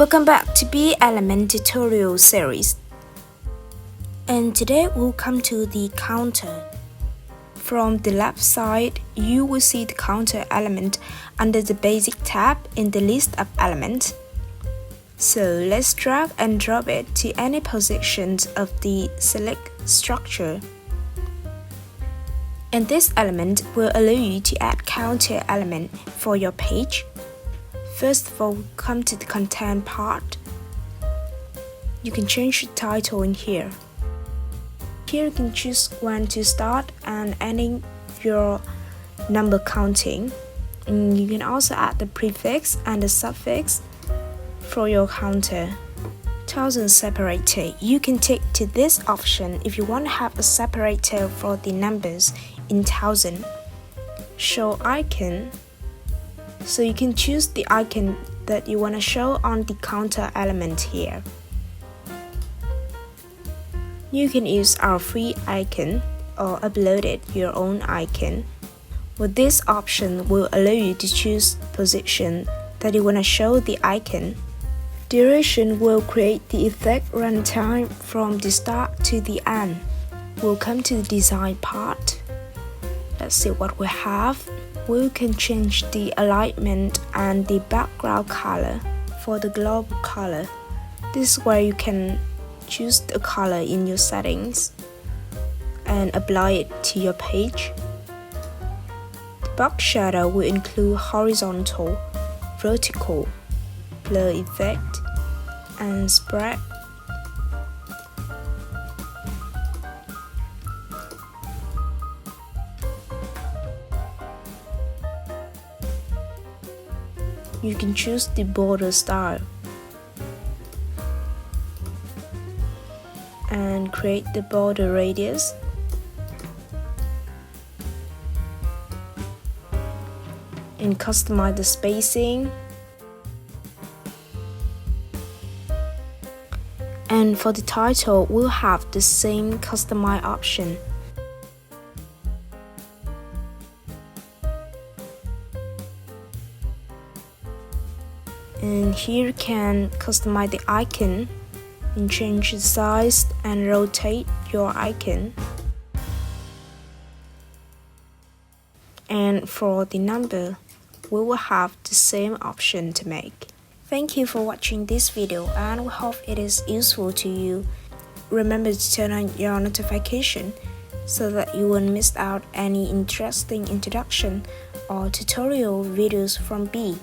Welcome back to Beae Element tutorial series. And today we'll come to the counter. From the left side, you will see the counter element under the basic tab in the list of elements. So let's drag and drop it to any positions of the select structure. And this element will allow you to add counter element for your page. First of all, come to the content part. You can change the title in here. Here you can choose when to start and ending your number counting. And you can also add the prefix and the suffix for your counter. 1000 separator. You can tick to this option if you want to have a separator for the numbers in 1000. Show icon. So you can choose the icon that you want to show on the counter element here. You can use our free icon or upload your own icon. With this option will allow you to choose position that you want to show the icon. Duration will create the effect runtime from the start to the end. We'll come to the design part. Let's see what we have. We can change the alignment and the background color for the global color. This is where you can choose the color in your settings and apply it to your page. The box shadow will include horizontal, vertical, blur effect, and spread. You can choose the border style and create the border radius. And customize the spacing. And for the title, we'll have the same customize option. And here you can customize the icon and change the size and rotate your icon. And for the number, we will have the same option to make. Thank you for watching this video and we hope it is useful to you. Remember to turn on your notification so that you won't miss out any interesting introduction or tutorial videos from Beae.